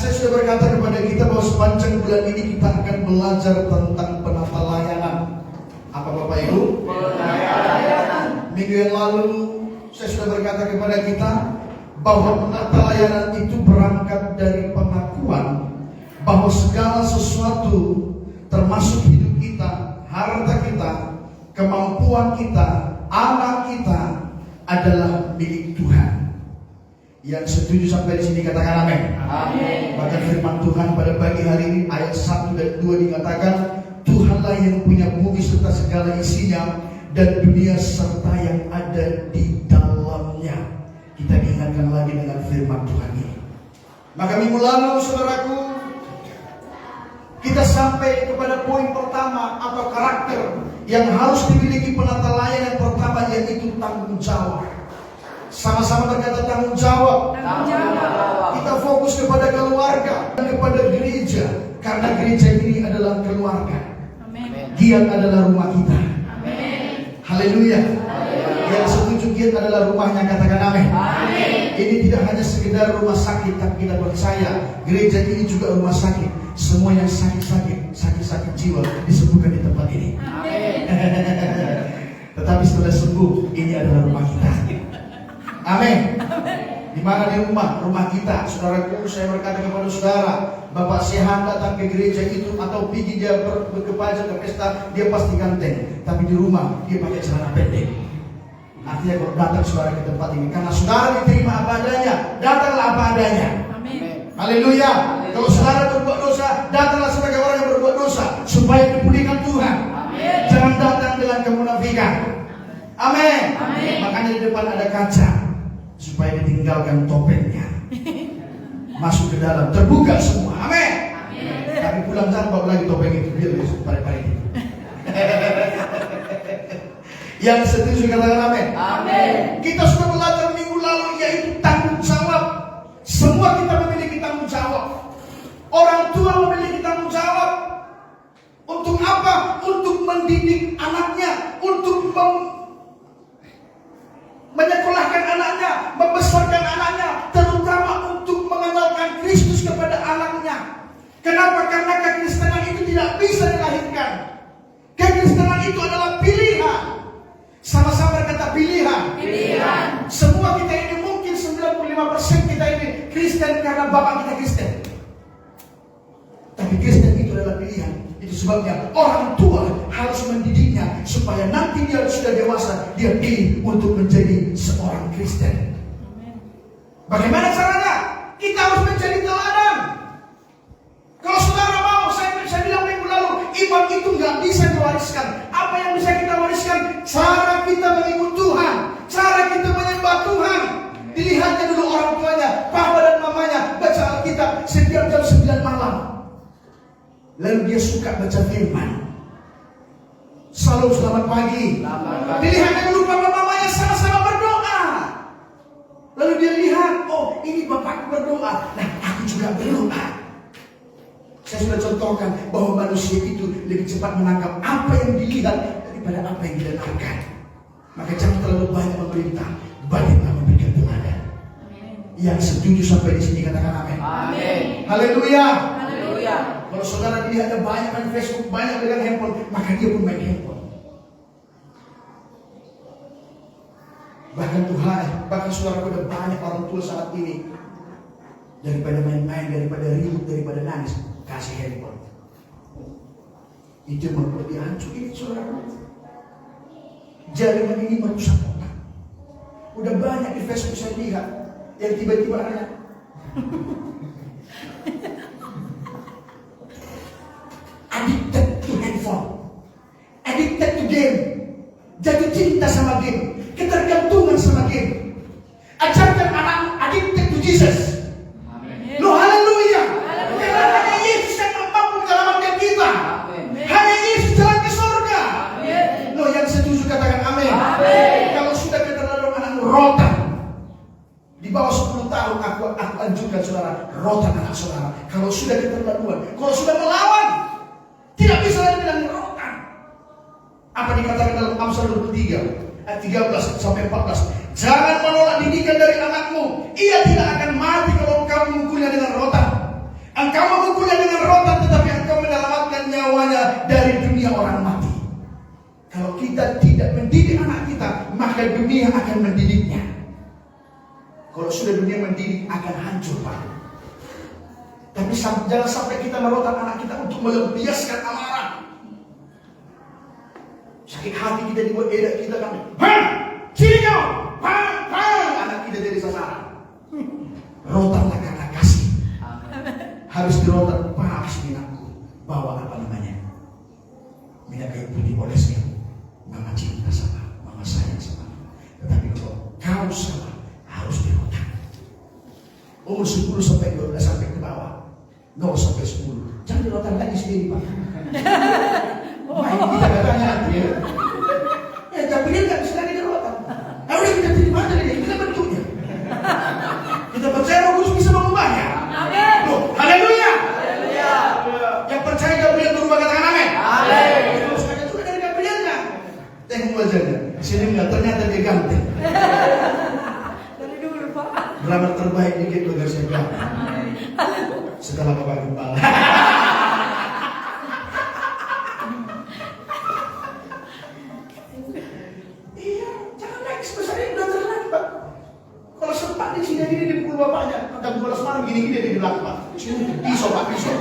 saya sudah berkata kepada kita bahwa sepanjang bulan ini kita akan belajar tentang penata layanan. Apa Bapak Ibu? Pelayanan. Minggu yang lalu saya sudah berkata kepada kita bahwa penata layanan itu berangkat dari pengakuan bahwa segala sesuatu termasuk hidup kita, harta kita, kemampuan kita, anak kita adalah milik Tuhan. Yang setuju sampai di sini katakan amin. Amin. Bahkan firman Tuhan pada pagi hari ini ayat 1 dan 2 dikatakan, Tuhanlah yang punya bumi serta segala isinya dan dunia serta yang ada di dalamnya. Kita diingatkan lagi dengan firman Tuhan ini. Maka minggu lalu saudaraku, kita sampai kepada poin pertama atau karakter yang harus dimiliki penata layanan. Pertama yaitu tanggung jawab. Sama-sama berkata tanggung jawab. Kita fokus kepada keluarga dan kepada gereja, karena gereja ini adalah keluarga. Giat adalah rumah kita. Haleluya. Yang setuju giat adalah rumahnya, katakan amin. Ini tidak hanya sekedar rumah sakit, tapi kita percaya gereja ini juga rumah sakit. Semua yang sakit jiwa disembuhkan di tempat ini. Tetapi setelah sembuh, ini adalah rumah kita. Amin. Di mana di rumah kita, saudaraku, saya berkata kepada saudara, Bapak Sehan datang ke gereja itu atau pergi dia berkepajar ke pesta, dia pasti ganteng. Tapi di rumah dia pakai celana pendek. Artinya kalau datang saudara ke tempat ini, karena saudara diterima apa adanya, datanglah apa adanya. Amin. Haleluya. Kalau saudara berbuat dosa, datanglah sebagai orang yang berbuat dosa supaya dipulihkan Tuhan. Amin. Jangan datang dengan kemunafikan. Amin. Amin. Makanya di depan ada kaca supaya ditinggalkan topengnya, masuk ke dalam, terbuka semua. Amin. Tapi pulang jangan bawa lagi topeng itu, biar pare-pare itu. Yang setuju katakan amin. Amin. Kita sudah belajar minggu lalu yaitu tanggung jawab. Semua kita memiliki tanggung jawab. Orang tua memiliki tanggung jawab. Untuk apa? Untuk mendidik anaknya, untuk menyekolahkan anaknya, membesarkan anaknya, terutama untuk mengenalkan Kristus kepada anaknya. Kenapa? Karena kekristenan itu tidak bisa dilahirkan. Kekristenan itu adalah pilihan. Sama-sama berkata pilihan. Pilihan. Semua kita ini mungkin 95% kita ini Kristen karena bapak kita Kristen. Tapi Kristen itu adalah pilihan. Itu sebabnya orang tua harus mendidiknya supaya nanti dia sudah dewasa, dia pilih untuk menjadi seorang Kristen. Bagaimana caranya? Kita harus menjadi teladan. Kalau saudara mau, saya bilang minggu lalu, iman itu nggak bisa diwariskan. Apa yang bisa kita wariskan? Cara kita mengikut Tuhan, cara kita menyembah Tuhan. Dilihatnya dulu orang tuanya, papa dan mamanya baca Alkitab setiap jam 9 malam. Lalu dia suka baca firman. Salam selamat pagi. Dilihatnya dulu papa mamanya sama-sama berdoa. Lalu dia lihat, oh ini bapakku berdoa, nah aku juga berdoa. Saya sudah contohkan bahwa manusia itu lebih cepat menangkap apa yang dilihat daripada apa yang didengarkan. Maka jangan terlalu banyak memerintah, banyaklah memberikan teladan. Yang setuju sampai di sini katakan amin. Amin. Haleluya. Haleluya. Kalau saudara dilihatnya banyak main Facebook, banyak dengan handphone, maka dia pun main handphone. Bahkan saudara udah banyak orang tua saat ini, daripada main-main, daripada ribut, daripada nangis, kasih handphone. Itu membuat dia hancur. Ini saudara, jaringan ini merusak otak. Udah banyak di Facebook saya lihat yang tiba-tiba ada addicted to handphone, addicted to game, jatuh cinta sama game, ketergantungan sama game. Ajarkan anak addicted to Jesus. Amin. Loh, haleluya. Karena hanya Yesus yang mampu menyelamatkan kita. Amin. Hanya Yesus jalan ke surga. Amin. Loh, yang setuju katakan amin. Amin. Kalau sudah keterlaluan anakmu rotan, di bawah 10 tahun aku anjurkan saudara, rotan anak saudara. Kalau sudah keterlaluan, kalau sudah melawan, tidak bisa lagi bilang rotan. Apa dikatakan dalam Amsal 23 ayat 13 sampai 14? Jangan menolak didikan dari anakmu, ia tidak akan mati kalau engkau memukulnya dengan rotan. kita tidak mendidik anak kita, maka dunia akan mendidiknya. Kalau sudah dunia mendidik akan hancur, Pak. Tapi jangan sampai kita merontak anak kita untuk melampiaskan amarah. Sakit hati kita dibuat edak kita kan. Sini kau! Anak kita jadi sasaran. Rotaklah karena kasih. Harus dirotak. Pak, sini aku bawa apa namanya? Minyak kayu putih olesnya. Mama cinta sama, mama sayang sama. Tetapi kalau kau salah, harus dirotak. Umur 10 sampai 12 sampai ke bawah. 0 sampai 10. Jangan dirotak lagi sendiri, Pak. Main kita katanya nanti ya. Ya, tapi dia nggak bisa lagi dirotak. Nah, udah kita terima aja deh, kita bentuknya. Kita percaya Roh Kudus bisa mengubahnya. Amin. Loh, haleluya. Haleluya. Yang percaya Gabriel berubah, katakan amin. Amin. Terus ada juga dari Gabrielnya. Tengok wajahnya. Sini enggak, ternyata dia ganteng. Dari dulu, Pak. Drama terbaik dikit bagai saya bilang. Setelah Bapak Gembala. Iya, jangan naik sebesar ini, udah terlalu, Pak. Kalau sempat di sini gini dipukul bapaknya, jam 12 malam gini-gini dia dibilang, Pak. Pisau, Pak, pisau.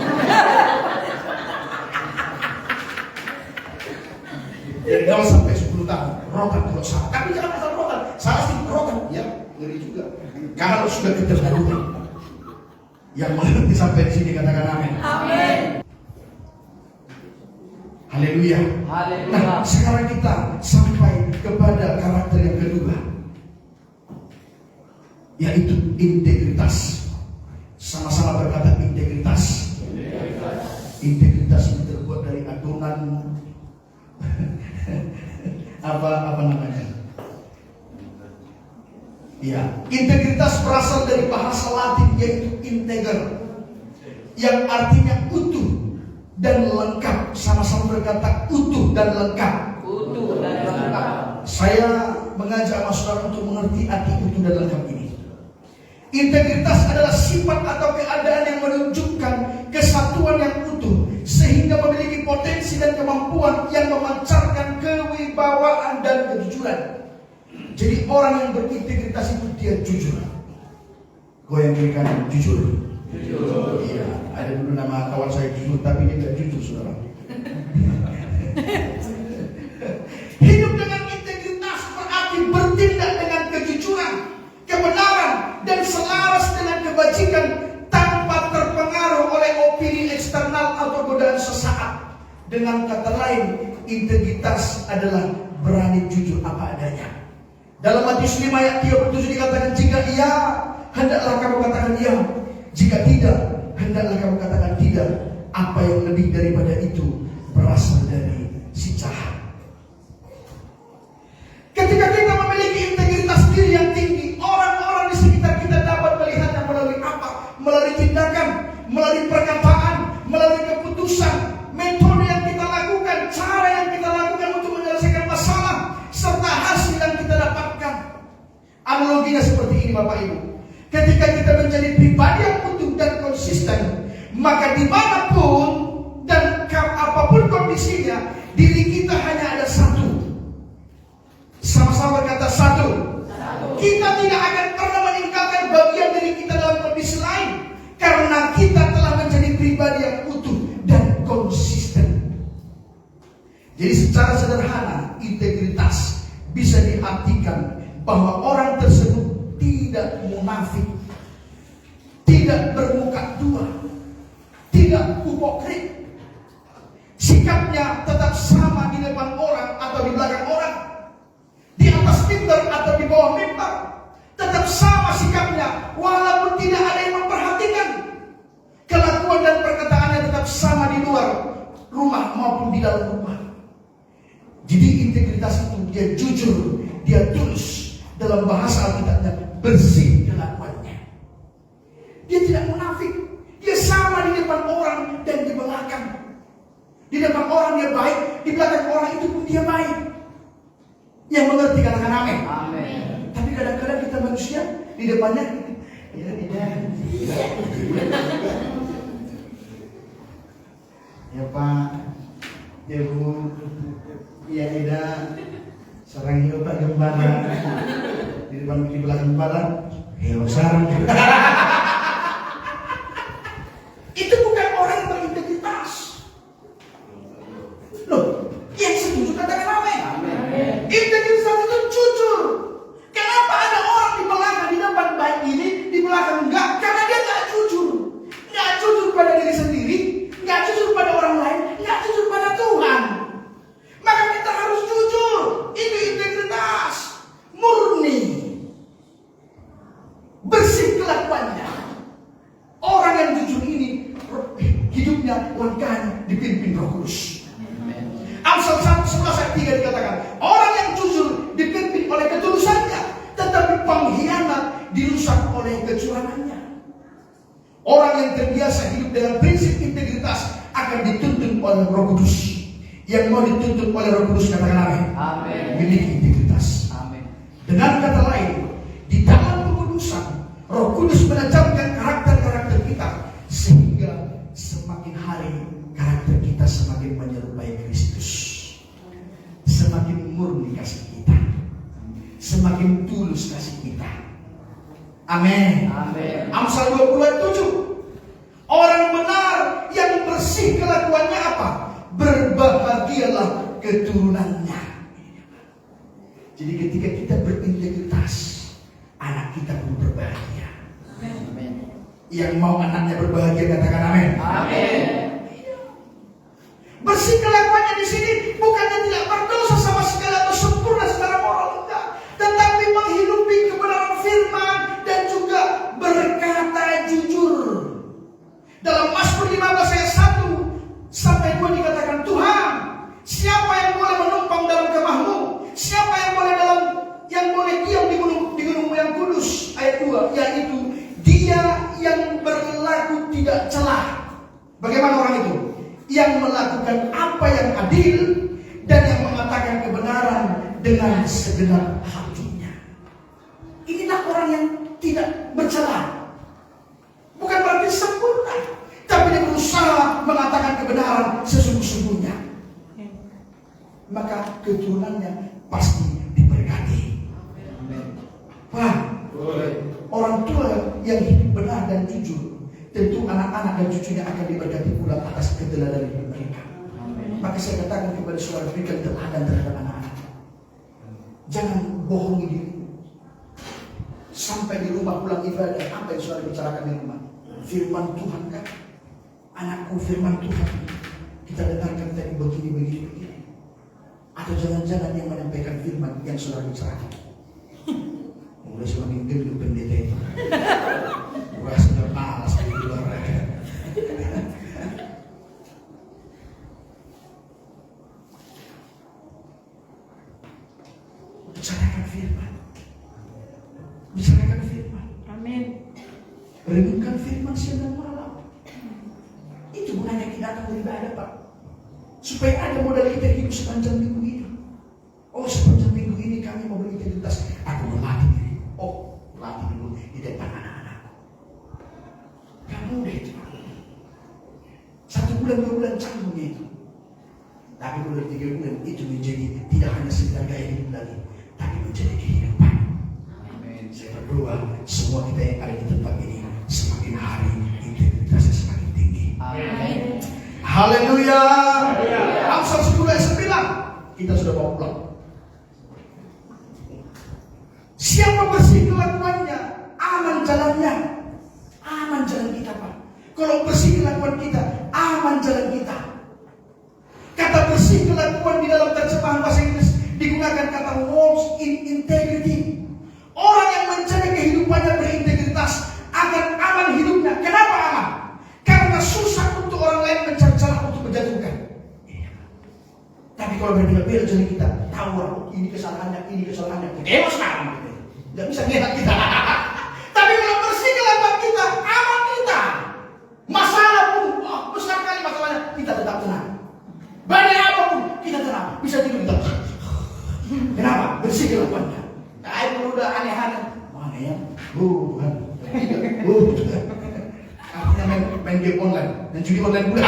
Dari 0 sampai 10 tahun, rotan kalau salah. Tapi jangan asal rotan, salah sih rotan, ya ngeri juga. Kalau sudah keterlaluan, yang mengerti sampai di sini katakan amin. Amin. Haleluya. Haleluya. Nah, sekarang kita sampai kepada karakter yang kedua, yaitu integritas. Sama-sama berkata integritas. Integritas ini terbuat dari adonan apa namanya? Ya, integritas berasal dari bahasa Latin yaitu integer, yang artinya utuh dan lengkap. Sama-sama berkata utuh dan lengkap. Utuh dan lengkap. Saya mengajak Mas Saudara untuk mengerti arti utuh dan lengkap ini. Integritas adalah sifat atau keadaan yang menunjukkan kesatuan yang utuh, sehingga memiliki potensi dan kemampuan yang memancarkan kewibawaan dan kejujuran. Jadi orang yang berintegritas itu dia jujur. Goyang beri kanan, jujur. Jujur. Iya, ada dulu nama kawan saya jujur, tapi dia tidak jujur, saudara. Hidup dengan integritas berarti bertindak dengan kejujuran, kebenaran, dan selaras dengan kebajikan tanpa terpengaruh oleh opini eksternal atau godaan sesaat. Dengan kata lain, integritas adalah berani jujur apa adanya. Dalam Matius 5 ayat 37 dikatakan, jika iya, hendaklah kamu katakan iya. Jika tidak, hendaklah kamu katakan tidak. Apa yang lebih daripada itu berasal dari si jahat. Ketika kita memiliki integritas diri yang tinggi, orang-orang di sekitar kita dapat melihatnya melalui apa? Melalui tindakan, melalui perkataan, melalui keputusan, metode yang kita lakukan, cara yang kita lakukan untuk menyelesaikan masalah, serta hasil yang kita dapatkan. Analoginya seperti ini, Bapak Ibu. Ketika kita menjadi pribadi yang utuh dan konsisten, maka dimanapun dan apapun kondisinya, diri kita hanya ada satu. Sama-sama berkata satu. Kita tidak akan pernah meninggalkan bagian diri kita dalam kondisi lain, karena kita telah menjadi pribadi yang utuh dan konsisten. Jadi secara sederhana, integritas bisa diartikan bahwa orang tersebut tidak munafik, tidak bermuka dua, tidak hipokrit. Sikapnya tetap sama di depan orang atau di belakang orang, di atas mimbar atau di bawah mimbar, tetap sama sikapnya walaupun tidak ada yang memperhatikan. Kelakuan dan perkataannya tetap sama di luar rumah maupun di dalam rumah. Jadi integritas itu dia jujur, dia tulus. Dalam bahasa Alkitabnya bersih kelakuannya. Dia tidak munafik. Dia sama di depan orang dan di belakang. Di depan orang dia baik, di belakang orang itu pun dia baik. Yang mengerti katakan amin. Amin. Tapi kadang-kadang kita manusia di depannya ya tidak. Ya Pak, ya Bu, ya tidak. kepala. Di belakang kepala, sarang. Itu bukan orang yang berintegritas. Loh, yang setuju katakan amin. Integritas itu jujur. Kenapa ada orang di belakang, di depan baik ini, di belakang enggak? Karena dia enggak jujur. Enggak jujur pada diri sendiri, enggak jujur pada orang lain, enggak jujur pada Tuhan. Maka kita harus jujur. Itu integritas murni, bersih kelakuannya. Orang yang jujur ini hidupnya, langkahnya dipimpin Roh Kudus. Amsal 1:11 ayat 3 dikatakan, orang yang jujur dipimpin oleh ketulusannya, tetapi pengkhianat dirusak oleh kecurangannya. Orang yang terbiasa hidup dengan prinsip integritas akan dituntun oleh Roh Kudus. Yang mau dituntun oleh Roh Kudus katakan amin. Memiliki integritas. Dengan kata lain, di dalam pengudusan, Roh Kudus menajamkan karakter-karakter kita sehingga semakin hari karakter kita semakin menyerupai Kristus. Semakin murni kasih kita, semakin tulus kasih kita. Amin. Amsal 20:7. Orang benar yang bersih kelakuannya apa? Berbahagialah keturunannya. Jadi ketika kita berintegritas, anak kita pun berbahagia. Yang mau anaknya berbahagia katakan amin. Bersih kelakuannya di sini bukannya tidak berdosa sama segala atau sempurna secara moral, enggak, tetapi menghidupi kebenaran firman dan juga berkata jujur. Dalam Mazmur 15 ayat 1-2 dikatakan, Tuhan, siapa yang boleh menumpang dalam kemahmu? Siapa yang boleh diam di gunungmu yang kudus? Ayat 2, yaitu dia yang berlaku tidak celah. Bagaimana orang itu? Yang melakukan apa yang adil dan yang mengatakan kebenaran dengan segenap hatinya. Inilah orang yang tidak bercelah. Bukan berarti sempurna, tapi dia berusaha mengatakan kebenaran sesungguh-sungguhnya. Maka keturunannya pasti diberkati. Wah, orang tua yang hidup benar dan jujur, tentu anak-anak dan cucunya akan diberkati pula atas keteladanan hidup mereka. Maka saya katakan kepada saudara, berikan teladan terhadap anak-anak. Jangan bohongi diri. Sampai di rumah pulang ibadah, apa yang saudara bicarakan di rumah? Firman Tuhan kan? Anakku, firman Tuhan kita dengarkan tadi begini. Atau jangan-jangan yang menyampaikan firman yang saudara bicarakan? Mulai semakin gendut pendeta itu. Gua sudah malas di luar aja. Bicarakan firman. Bicarakan firman. Amin. Renungkan firman siang dan malam. Itu gunanya kita datang beribadah, Pak. Supaya ada modal kita hidup sepanjang minggu ini. Oh, sepanjang minggu ini kami mau berintegritas. Aku melatih diri. Oh, latih dulu di depan anak-anakku. Gak mudah itu. 1 bulan, 2 bulan canggungnya itu. Tapi kalau 3 bulan itu menjadi tidak hanya sekedar gaya hidup lagi, tapi menjadi kehidupan. Amin. Saya berdoa semua kita yang ada di tempat ini semakin hari integritasnya semakin tinggi. Amin. Haleluya. Amsal 10 ayat 9. Kita sudah mau pulang. Siapa bersih kelakuannya, aman jalannya. Aman jalan kita, Pak. Kalau bersih kelakuan kita, aman jalan kita. Kata bersih kelakuan di dalam terjemahan bahasa Inggris digunakan kata walks in integrity. Orang yang menjaga kehidupannya berintegritas akan aman hidupnya. Kenapa aman? Karena susah untuk orang lain mencari cara untuk menjatuhkan. Tapi kalau berbeda-beda jadi kita tahu ini kesalahannya. Kita sekarang gitu. Tidak bisa ngelak kita. Tapi kalau bersih kelakuan kita, aman kita. Masalah pun, besar kali masalahnya, kita tetap tenang. Badai apapun, kita tenang. Bisa tidur kita. Kenapa? Bersih kelakuannya. Kalau udah aneh-aneh, mana ya? Bukan. Artinya main game online dan judi online pula.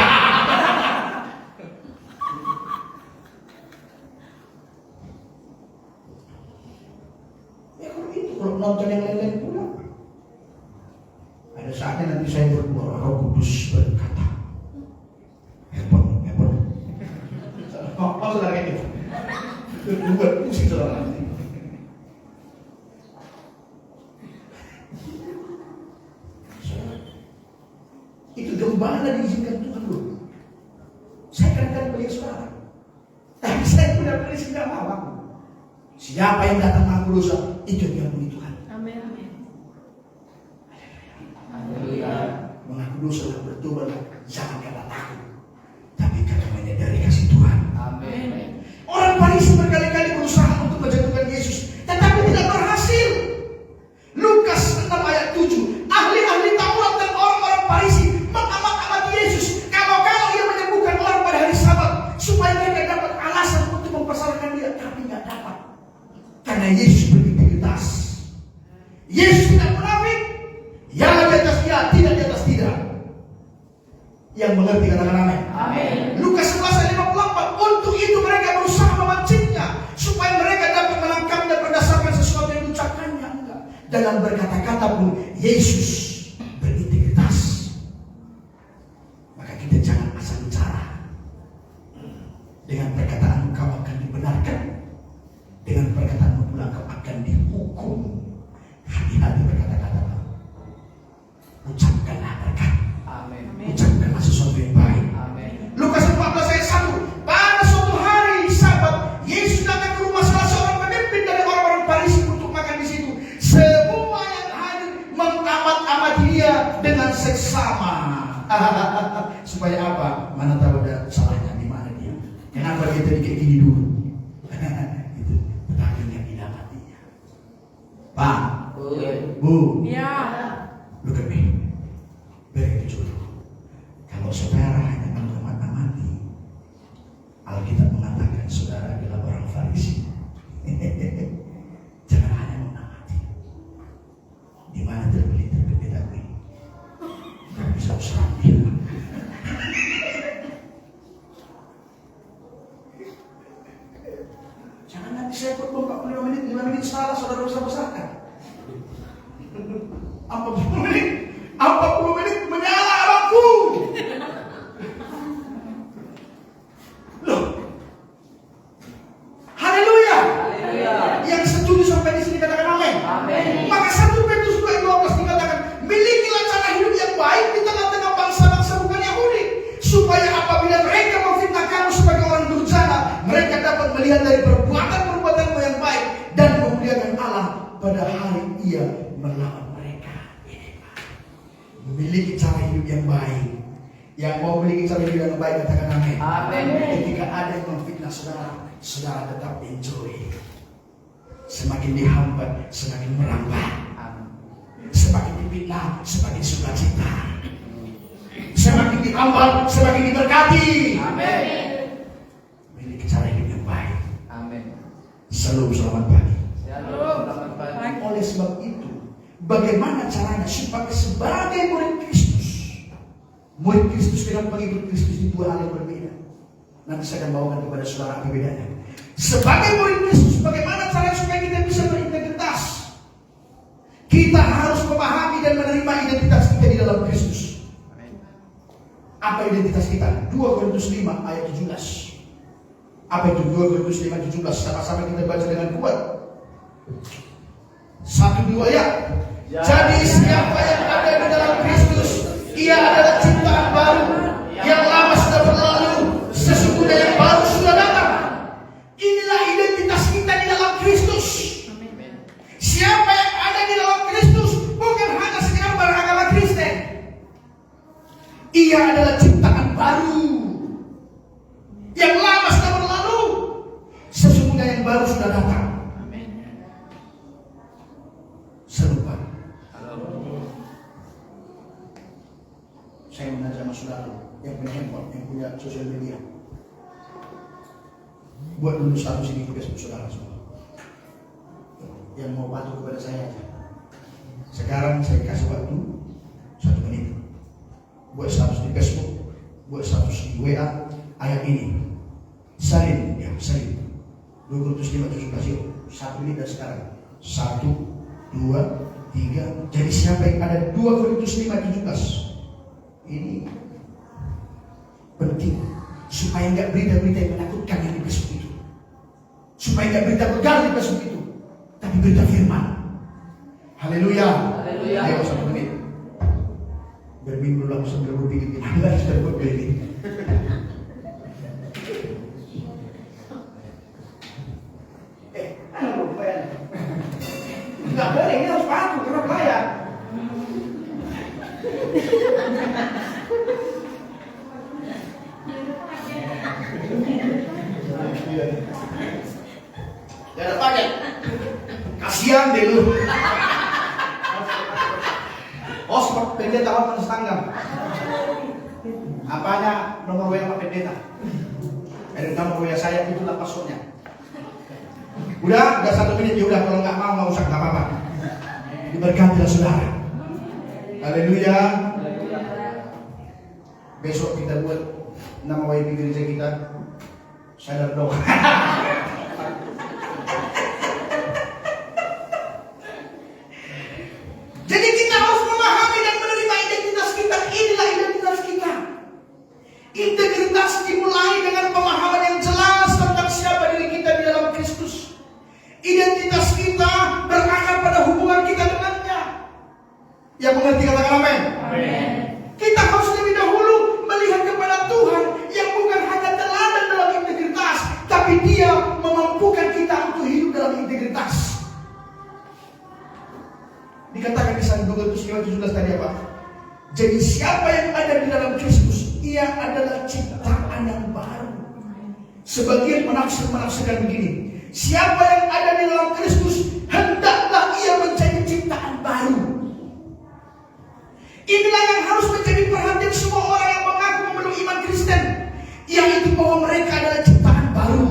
Buat pusing saudara. Itu gembala diizinkan Tuhan dulu. Saya kadang-kadang beli saudara. Tapi saya punya prinsip tidak mau aku. Siapa yang datang mengaku dosa, itu yang diampuni Tuhan. Amin. Haleluya. Mengaku dosa dan bertobat jangan karena takut, tapi karena menyadari kasih Tuhan. Amin. Orang Farisi berkali-kali berusaha untuk menjatuhkan Yesus, tetapi tidak berhasil. Lukas 6 ayat 7. Ahli-ahli Taurat dan orang-orang Farisi mengamat-amati Yesus. Kalau ia menyembuhkan orang pada hari Sabat, supaya mereka dapat alasan untuk mempersalahkan dia, tapi nggak dapat. Karena Yesus berintegritas. Yesus tidak munafik. Yang di atas dia, tidak di atas tidak. Yang mengerti katakan amin. Amin. Lukas 11 ayat 54. Untuk itu mereka berusaha memancingnya supaya mereka dapat menangkapnya berdasarkan sesuatu yang diucapkannya. Enggak. Dalam berkata-kata pun Yesus berintegritas. Maka kita jangan asal bicara. Dengan perkataan kau akan dibenarkan. Dengan perkataan pula kau akan dihukum. Hati-hati berkata-kata. Ucapkanlah berkat. Amin. Ucapkanlah sesuatu yang baik. Amin. Lukas 14 ayat 1. Pada suatu hari Sabat, Yesus datang ke rumah salah seorang pemimpin dari orang-orang Farisi untuk makan di situ. Semua yang hadir mengamat-amati dia dengan seksama. Supaya apa? Mana tahu ada salahnya di mana dia. Kenapa dia tadi kayak gini dulu? Itu. Tetapi yang didapatinya. Pak, Bu, Ya. look at me. Very jujur. Kalau saudara hanya mengamat-amati, Alkitab mengatakan saudara adalah orang Farisi. Jangan hanya mengamati. Di mana terbeli terbeda-beda. Gak bisa usah bilang. Jangan nanti saya potong 45 menit, 5 menit salah saudara besar-besarkan. 40 menit menyala abangku. Loh. Haleluya. Haleluya. Yang setuju sampai di sini katakan amin. Amin. Maka 1 Petrus 2:12 dikatakan, milikilah cara hidup yang baik di tengah-tengah bangsa-bangsa bukan Yahudi, supaya apabila mereka memfitnah kamu sebagai orang durjana, mereka dapat melihat dari perbuatan-perbuatanmu yang baik dan memuliakan Allah pada hari Ia melawan mereka. Memiliki cara hidup yang baik. Yang mau memiliki cara hidup yang baik katakan amin. Amin. Ketika ada yang memfitnah saudara, saudara tetap enjoy. Semakin dihambat, semakin merambat. Semakin difitnah, semakin sukacita. Semakin dihambat, semakin diberkati. Amin. Memiliki cara hidup yang baik. Amin. Shalom, selamat pagi. Shalom. Selamat pagi. Oleh sebab itu, bagaimana caranya supaya sebagai murid Kristus dengan pengikut Kristus di dua hal yang berbeda. Nanti saya akan bawakan kepada saudara apa bedanya. Sebagai murid Kristus, bagaimana caranya supaya kita bisa berintegritas? Kita harus memahami dan menerima identitas kita di dalam Kristus. Apa identitas kita? 2 Korintus 5 ayat 17. Apa itu 2 Korintus 5 17? Sama-sama kita baca dengan kuat. 1-2 ya. Jadi siapa yang ada di dalam Kristus, ia adalah ciptaan baru. Yang lama sudah berlalu, sesungguhnya yang baru sudah datang. Inilah identitas kita di dalam Kristus. Siapa yang ada di dalam Kristus bukan hanya sekedar beragama Kristen. Ia adalah ciptaan baru. Yang lama sudah berlalu, sesungguhnya yang baru sudah datang. Serupa. Saya mengajak sama saudara yang punya handphone, yang punya sosial media. Buat dulu status ini ke Facebook saudara semua. Yang mau patuh kepada saya aja. Sekarang saya kasih waktu 1 menit. Buat status di Facebook, buat status di WA, ayat ini. Salin, ya salin. 2 Korintus 5:17 1 menit dan sekarang. 1, 2, 3. Jadi siapa yang ada 2 Korintus 5:17? Ini penting supaya enggak berita-berita yang menakutkan yang di Facebook itu. Supaya nggak berita begal di Facebook itu, tapi berita firman. Haleluya. Haleluya. Ayo 1 menit. Berminggu lalu sambil berpikir gimana sudah berbeda. Nggak boleh, ini harus patuh karena pelayan. Ya ada pakai. Kasihan deh lu. Oh, seperti pendeta apa setangga? Apanya nomor WA Pak Pendeta? Ada nomor WA saya, itulah passwordnya. Udah 1 menit ya udah, kalau nggak usah, nggak apa-apa. Diberkatilah saudara. Haleluya. Besok kita buat nama WIB gereja kita sadar dong. Jadi kita harus memahami dan menerima identitas kita. Inilah identitas kita. Integritas dimulai dengan pemahaman yang jelas tentang siapa diri kita di dalam Kristus. Identitas kita berakar pada hubungan kita dengannya. Yang mengerti katakan amin. Amin. Kita harus lebih dahulu melihat kepada Tuhan yang bukan hanya teladan dalam integritas, tapi Dia memampukan kita untuk hidup dalam integritas. Dikatakan di San 2:17 tadi apa? Jadi siapa yang ada di dalam Kristus, ia adalah ciptaan yang baru. Sebagian menafsirkan begini, siapa yang ada di dalam Kristus, hendaklah ia menjadi ciptaan baru. Inilah yang harus menjadi perhatian semua orang yang mengaku memeluk iman Kristen, yaitu bahwa mereka adalah ciptaan baru.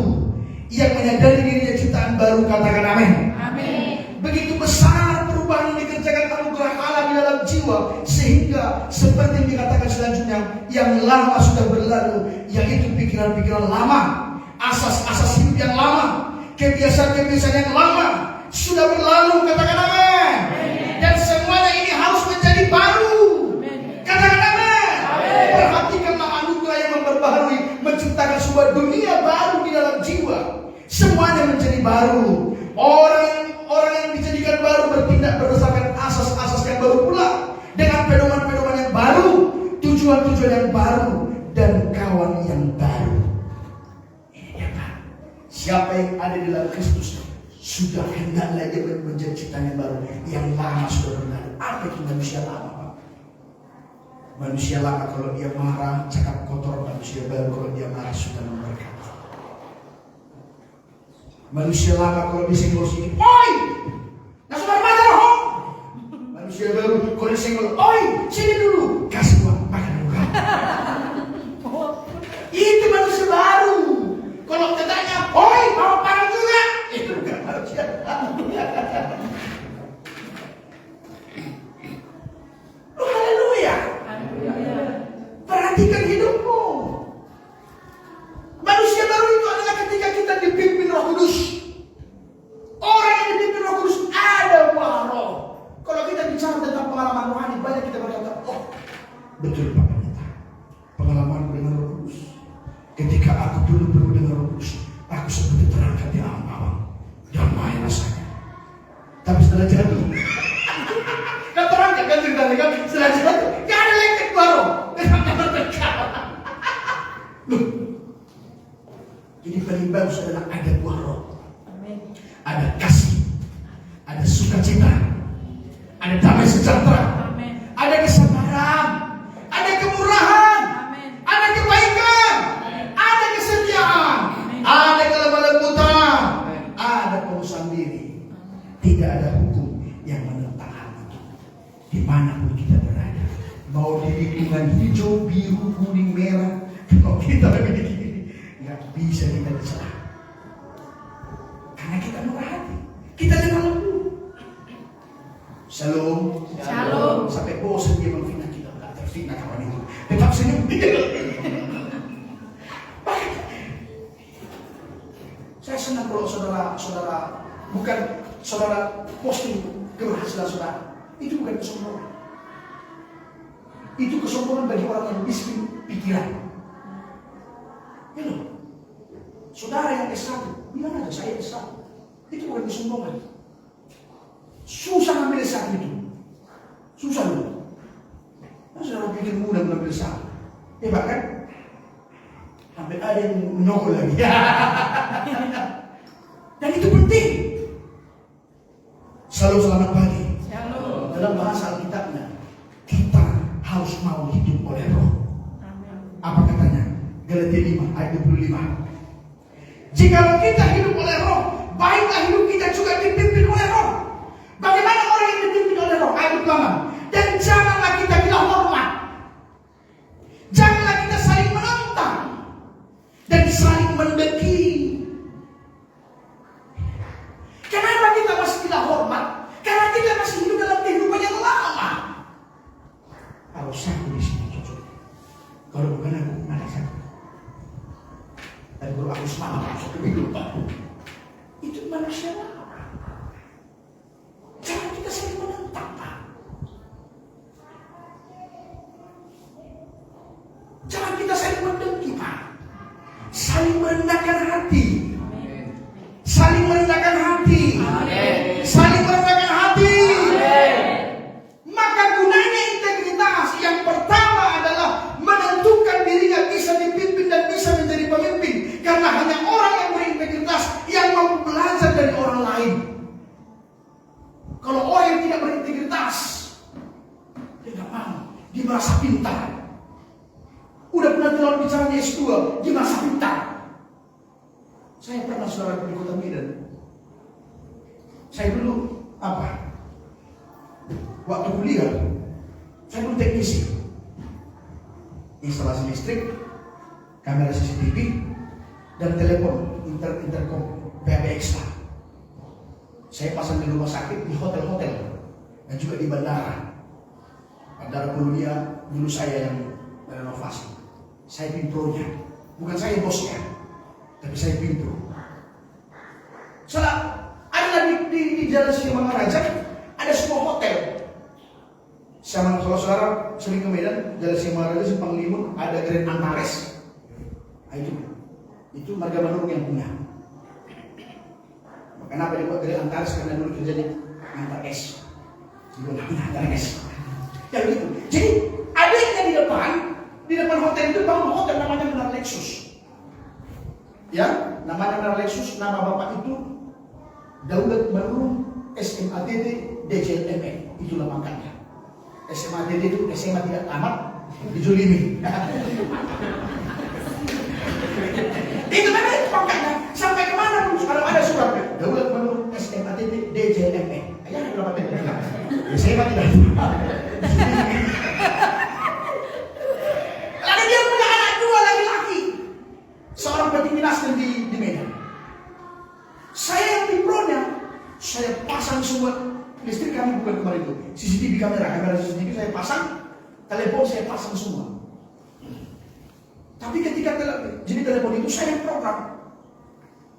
Yang menyadari dirinya ciptaan baru, katakan amin. Amin. Begitu besar perubahan yang dikerjakan anugerah Allah di dalam jiwa, sehingga seperti yang dikatakan selanjutnya, yang lama sudah berlalu, yaitu pikiran-pikiran lama, asas-asas hidup yang lama, kebiasaan-kebiasaan yang lama sudah berlalu, katakan amin. Dan semuanya ini harus menjadi baru, katakan amin. Perhatikanlah anugerah yang memperbaharui, menciptakan sebuah dunia baru di dalam jiwa. Semuanya menjadi baru. Orang yang dijadikan baru bertindak berdasarkan asas-asas yang baru pula, dengan pedoman-pedoman yang baru, tujuan-tujuan yang baru, dan kawan yang baru. Ini dia Pak. Siapa yang ada di dalam Kristus sudah hendaklah dia menjadi ciptaan yang baru. Yang lama sudah berlalu. Apa itu manusia lama Pak? Manusia lama kalau dia marah cakap kotor, manusia baru kalau dia marah sudah memberkati. Manusia lama kalau disenggol sini, oi, nggak sudah makan dong. Manusia baru kalau disenggol, oi, sini dulu, kasih uang makan dulu. Itu manusia baru. Kalau katanya, oi, mau makan juga, itu bukan manusia baru. Haleluya. Perhatikan hidupmu. Manusia baru itu adalah ketika kita dipimpin Roh Kudus. Orang yang dipimpin Roh Kudus ada buah roh. Kalau kita bicara tentang pengalaman rohani, banyak kita berkata, oh betul Pak Pendeta, pengalaman dengan Roh Kudus. Ketika aku dulu bertemu dengan Roh Kudus, aku seperti terangkat di alam-alam, damai rasanya. Tapi setelah jatuh, kan terangkat kan ceritanya kan, setelah jatuh, gak ada lengket baru. Jadi paling bagus adalah ada buah roh. Ada kasih, ada sukacita, ada damai sejahtera, ada kesabaran, ada kemurahan, ada kebaikan, ada kesetiaan, ada kelemah lembutan, ada pengusahaan diri. Tidak ada hukum yang menentang hal itu. Dimanapun kita berada, mau di lingkungan hijau, biru, kuning, merah, kalau kita memiliki ini, nggak bisa kita dicelah. Karena kita murah hati, kita lemah lembut. Shalom. Shalom. Sampai bosan dia menghina kita, nggak terfitnah kawan itu. Tetap senyum. Saya senang kalau saudara bukan saudara posting keberhasilan saudara. Itu bukan kesombongan. Itu kesombongan bagi orang yang miskin pikiran. Saudara yang S1, bilang aja saya S1. Itu bukan kesombongan. Susah ngambil S1 itu. Susah loh. Nah, saudara pikir mudah mengambil S1. Hebat kan? Sampai ada yang menyokol lagi. Dan itu penting. Selalu selamat pagi. Shalom. Dalam bahasa Alkitabnya, kita harus mau hidup oleh Roh. Amin. Apa katanya? Galatia 5 ayat 25. Jikalau kita hidup oleh Roh, baiklah hidup kita juga dipimpin oleh Roh. Bagaimana orang yang dipimpin oleh Roh? Ayat 26. Dan janganlah kita gila hormat. Janganlah kita saling menentang dan saling mendeki. Kenapa kita masih gila hormat? Karena kita masih hidup dalam kehidupan yang lama. Kalau satu di sini cocok. Kalau bukan aku, mana satu? Dan kalau aku semangat masuk ke kehidupan, itu manusia lama. Jangan kita saling menentang, Pak. Jangan kita saling mendengki, Pak. Saling merendahkan hati. Amin. Saling merendahkan hati. Amin. Saling merendahkan hati. Amin. Maka gunanya integritas yang pertama adalah menentukan dirinya bisa dipimpin dan bisa menjadi pemimpin. Karena hanya orang yang berintegritas yang mampu belajar dari orang lain. Kalau orang yang tidak berintegritas, dia nggak mau. Dia merasa pintar. Udah pernah keluar bicaranya S2, dia merasa pintar. Saya pernah saudara di kota Medan. Saya dulu apa? Waktu kuliah, saya dulu teknisi. Instalasi listrik, kamera CCTV, dan telepon intercom PBX lah. Saya pasang di rumah sakit, di hotel-hotel, dan juga di bandara. Bandara Kolonia dulu saya yang renovasi. Saya pintronya, bukan saya bosnya, tapi saya pintro. Soalnya ada di Jalan Sinomangaraja ada sebuah hotel. Sama kalau saudara sering ke Medan, Jalan Sinomangaraja Simpang Limun ada Grand Antares. Nah, itu Marga Manurung yang punya. Kenapa dibuat Grand Antares? Karena dulu kerjanya Antares. Dibuat Antares. Ya begitu. Jadi adanya di depan hotel itu bangun hotel namanya Menara Lexus. Ya, namanya Menara Lexus. Nama bapak itu Daulat Manurung SMATT DJLME. Itulah pangkatnya. SMATT itu SMA tidak tamat, dijolimi. Itu kan itu pangkatnya. Sampai kemana pun kalau ada surat Daulat Manurung SMATT DJLME. Ayah berapa tahun? SMA tidak tamat. Lalu dia punya anak 2 laki-laki. Seorang petinggi Nasdem di Medan. Saya yang pimpronnya, saya pasang semua listrik kami bukan kemarin itu. CCTV kamera CCTV saya pasang, telepon saya pasang semua. Tapi ketika jadi telepon itu saya yang program.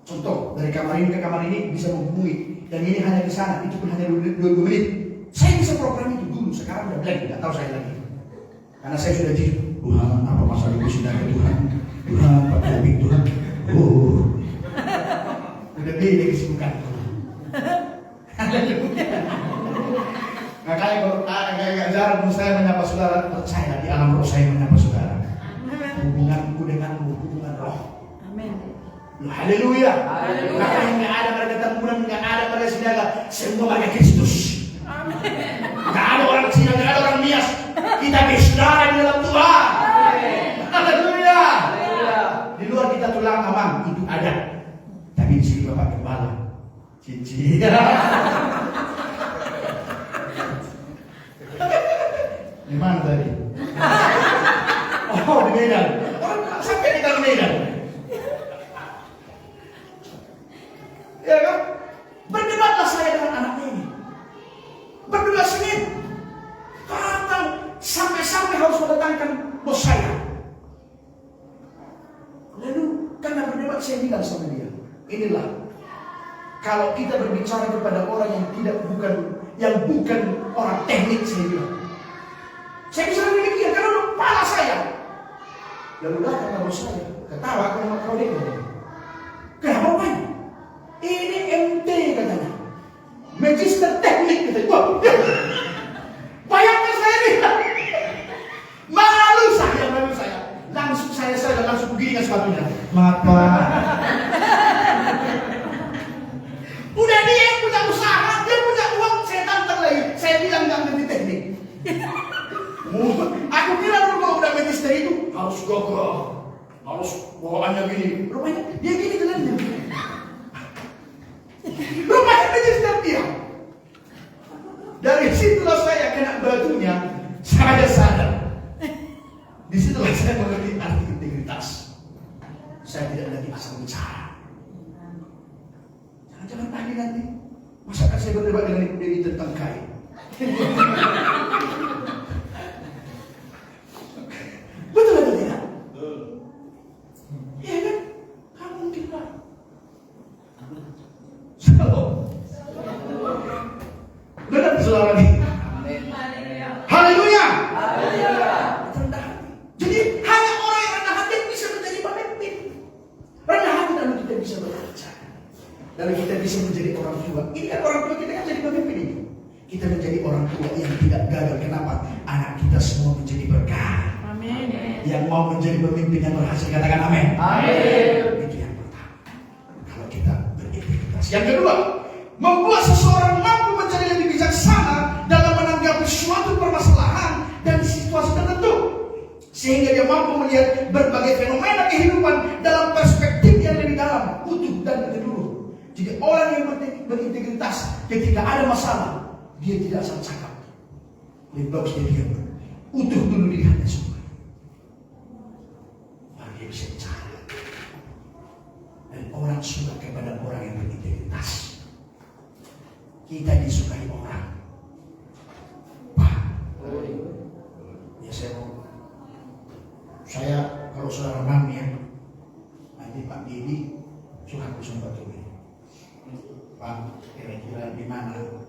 Contoh, dari kamar ini ke kamar ini bisa menghubungi, dan ini hanya ke sana, itu pun hanya 20 menit. Saya bisa program itu dulu, sekarang udah blank, nggak tahu saya lagi. Karena saya sudah jadi Tuhan, apa masalah ibu sudah ke Tuhan? Tuhan, Pak Tobing, Tuhan. Udah beda kesibukan. Haleluya. Makanya kalau agak jarang saya menyapa saudara, percaya di alam roh saya menyapa saudara. Hubunganku denganmu, hubungan roh. Amin. Haleluya. Haleluya. Makanya nggak ada marga tempuran, nggak ada marga sidaga, semua marga Kristus. Nggak ada orang Cina, nggak ada orang bias. Kita bersaudara di dalam Tuhan. Haleluya. Di luar kita tulang aman, itu ada. Tapi di sini Bapak Gembala, cici. Di mana tadi? Oh, di Medan. Orang sampai kita di Medan. Ya kan? Berdebatlah saya dengan anaknya ini. Berdebat sengit. Kadang sampai harus mendatangkan bos saya. Lalu karena berdebat saya bilang sama dia, inilah kalau kita berbicara kepada orang yang bukan orang teknik, saya bilang. Saya bisa demikian karena udah kepala saya. Lalu datang bos saya, ketawa kalau dia. Kenapa Pak? Ini MT katanya. Magister teknik katanya. Wah, bayangkan saya nih. Malu saya. Langsung saya langsung begini sepatunya. Maaf Pak. Udah dia yang punya usaha, dia punya uang, saya tantang lagi. Saya bilang nggak ngerti teknik. Aku kira kalau udah magister itu harus gogol, harus bawaannya gini. Rupanya dia gini jalannya. Rupanya magister dia. Dari situlah saya kena batunya, saya sadar. Disitulah saya mengerti arti integritas. Saya tidak lagi asal bicara. Jangan tanya nanti, masakan saya berdebat dengan Ibu Dewi tentang kain. Betul atau tidak? Iya kan? Kamu mungkin Pak. Shalom. Benar saudara nih. Haleluya. Rendah hati. Jadi hanya orang yang rendah hati bisa menjadi pemimpin. Rendah hati lalu kita bisa belajar. Lalu kita bisa menjadi orang tua. Ini kan orang tua kita kan jadi pemimpin ini. Kita menjadi orang tua yang tidak gagal. Kenapa? Anak kita semua menjadi berkah. Amin. Yang mau menjadi pemimpin yang berhasil, katakan amin. Amin. Itu yang pertama. Kalau kita berintegritas. Yang kedua, membuat seseorang mampu menjadi lebih bijaksana dalam menanggapi suatu permasalahan dan situasi tertentu, sehingga dia mampu melihat berbagai fenomena kehidupan dalam perspektif yang lebih dalam, utuh dan menyeluruh. Jadi orang yang berintegritas ketika ada masalah, dia tidak asal cakap. Lebih bagus dia diam. Utuh dulu dilihatnya semua. Baru dia bisa bicara. Dan orang suka kepada orang yang berintegritas. Kita disukai orang. Pak, ya saya kalau saudara mami ya, nanti Pak Bibi suka aku sama Pak Tobi. Pak, kira-kira di mana aku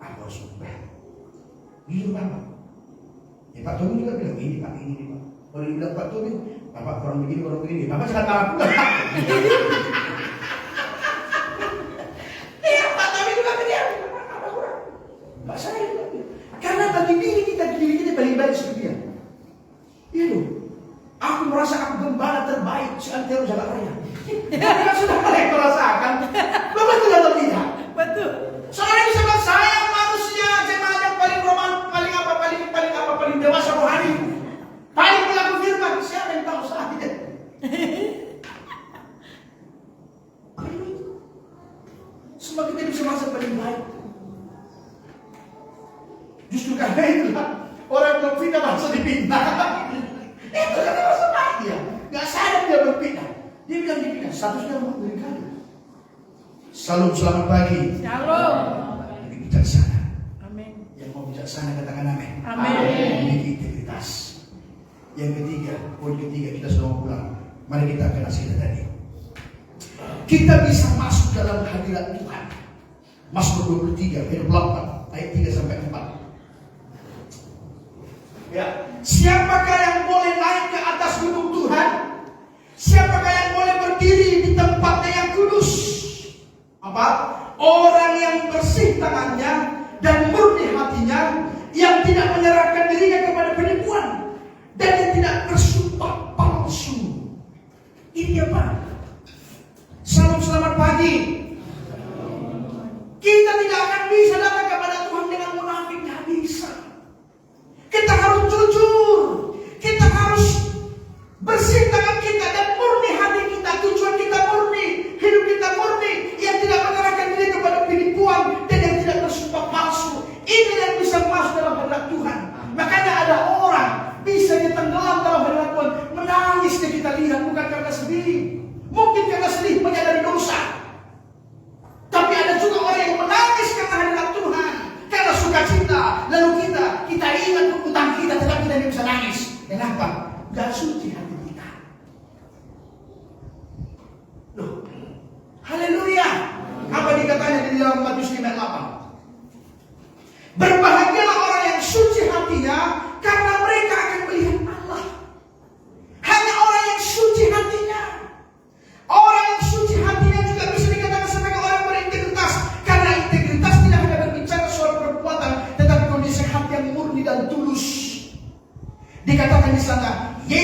harus ubah? Gitu Pak. Ya Pak Tobi juga bilang ini Pak, ini Pak. Kalau dia bilang Pak Tobi, Bapak kurang begini, Bapak jangan marah pula. Karena bagi diri kita paling baik seperti dia. Iya loh. Aku merasa aku gembala terbaik seantero Jakarta Raya. Karena sudah mulai merasakan. Betul atau tidak? Betul. Soalnya bisa bilang saya manusia jemaat yang paling paling dewasa rohani, paling pelaku firman. Siapa yang tahu saya? Semua kita bisa merasa paling baik. Justru karena itulah orang belum pindah bangsa dipindah. Itu kan rasa baik dia. Gak sadar dia berpindah. Dia bilang dipindah. Statusnya mau berikan. Salam, selamat pagi. Shalom. Lebih bijaksana. Amin. Yang mau bijaksana katakan amin. Amin. Memiliki integritas. Yang ketiga, poin ketiga kita sudah mau pulang. Mari kita akan hasilnya tadi. Kita bisa masuk dalam hadirat Tuhan. Mazmur 23 ayat 8 ayat 3 sampai 4. Ya, siapakah yang boleh naik ke atas gunung Tuhan? Siapakah yang boleh berdiri di tempatnya yang kudus? Apa? Orang yang bersih tangannya dan murni hatinya, yang tidak menyerahkan dirinya kepada penipuan dan yang tidak bersumpah palsu. Ini apa? Salam, selamat pagi. Kita tidak akan bisa datang kepada Tuhan dengan munafik, tidak bisa. Kita harus jujur. Kita harus bersih tangan kita dan murni hati kita. Tujuan kita murni, hidup kita murni, yang tidak menyerahkan diri kepada penipuan dan yang tidak bersumpah palsu. Ini yang bisa masuk dalam hadirat Tuhan. Makanya ada orang bisa ditenggelam dalam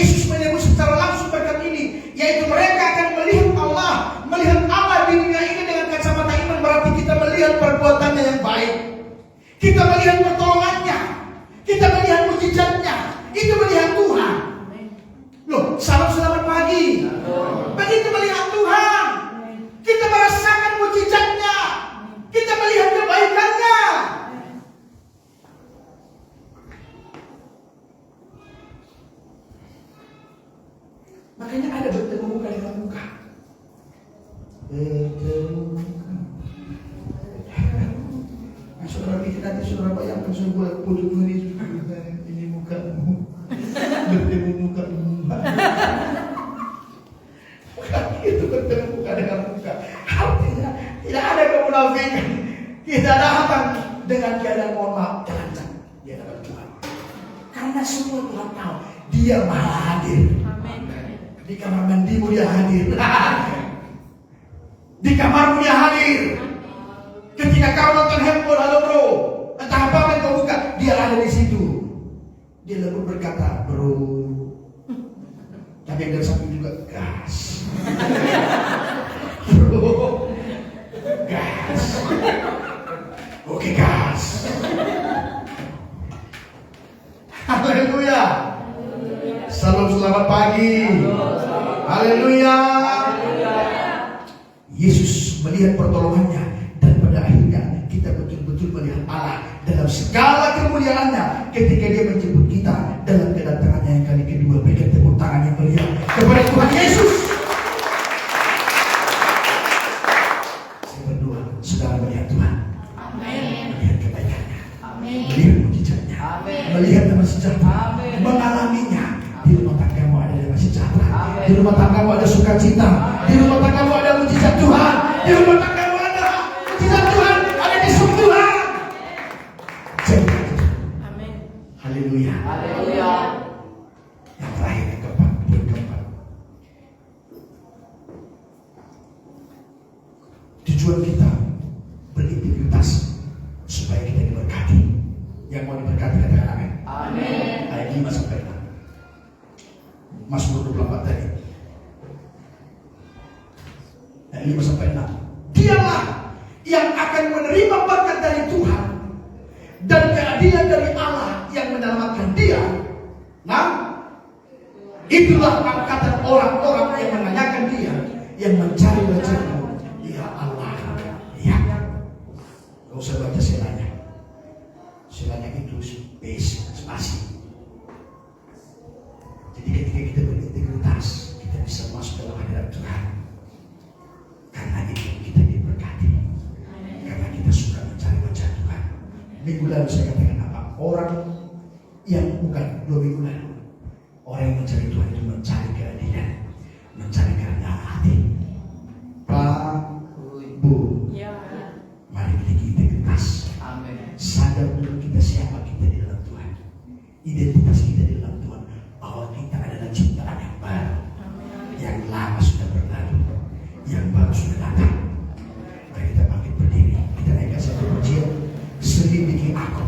Yesus menyebut secara langsung berkat ini, yaitu mereka akan melihat Allah. Melihat Allah di dunia ini dengan kacamata iman berarti kita melihat perbuatannya yang baik. Kita melihat pertolongannya. Kita melihat mujizatnya. Itu melihat Tuhan. Loh, salam selamat pagi. Begitu melihat Tuhan, kita merasakan mujizatnya. Kita melihat kebaikannya. Makanya ada bertemu muka dengan muka. Bertemu muka. Nah, saudara pikir nanti saudara bayangkan sebuah foto Tuhan Yesus. Ini mukamu. Bertemu mukamu. Bukan itu bertemu muka dengan muka. Artinya tidak ada kemunafikan. Kita datang dengan keadaan mohon maaf telanjang di hadapan Tuhan. Karena semua Tuhan tahu Dia maha hadir. Di kamar mandimu Dia hadir. Di kamarmu Dia hadir. Ketika kau nonton handphone, halo bro, entah apa yang kau buka, Dia ada di situ. Dia lembut berkata, bro. Tapi yang dari samping juga gas. Bro, gas. Oke, gas. Haleluya. Salam selamat pagi. Haleluya. Yesus melihat pertolongannya dan pada akhirnya kita betul-betul melihat Allah dalam segala kemuliaannya ketika Dia menjemput kita dalam kedatangannya yang kali kedua. Berikan tepuk tangan yang meriah kepada Tuhan Yesus. Saya berdoa saudara melihat Tuhan, melihat kebaikannya, melihat mujizatnya, melihat damai sejahtera, mengalaminya. Di rumah tanggamu ada damai sejahtera, di rumah tanggamu ada sukacita, di rumah tanggamu ada mujizat Tuhan, di rumah tanggamu ada mujizat Tuhan, ada kesembuhan. Amin. Haleluya. Haleluya. Yang terakhir, yang keempat, tujuan kita berintegritas supaya kita diberkati. Yang mau diberkati katakan amin. Amin. Ayat 5 sampai 6. Mazmur 24 tadi. Ayat 5 sampai 6. Dialah yang akan menerima berkat dari Tuhan dan keadilan dari Allah yang menyelamatkan dia. Nah, itulah angkatan orang-orang yang menanyakan dia, yang mencari wajahmu, ya Allah. Ya, gak usah baca selanya. Selanya itu spasi. Jadi ketika kita berintegritas, kita bisa masuk dalam hadirat Tuhan. Karena itu kita diberkati. Karena kita suka mencari wajah Tuhan. Minggu lalu saya katakan apa? Orang yang bukan 2 minggu lalu, orang yang mencari Tuhan itu mencari keadilan, mencari kerendahan hati. Pak, Bu, mari miliki integritas. Sadar dulu kita siapa kita di dalam Tuhan. Identitas kita di dalam Tuhan, bahwa kita adalah ciptaan yang baru. Yang lama sudah berlalu, yang baru sudah datang. Mari kita bangkit berdiri, kita naikkan satu pujian, selidiki aku.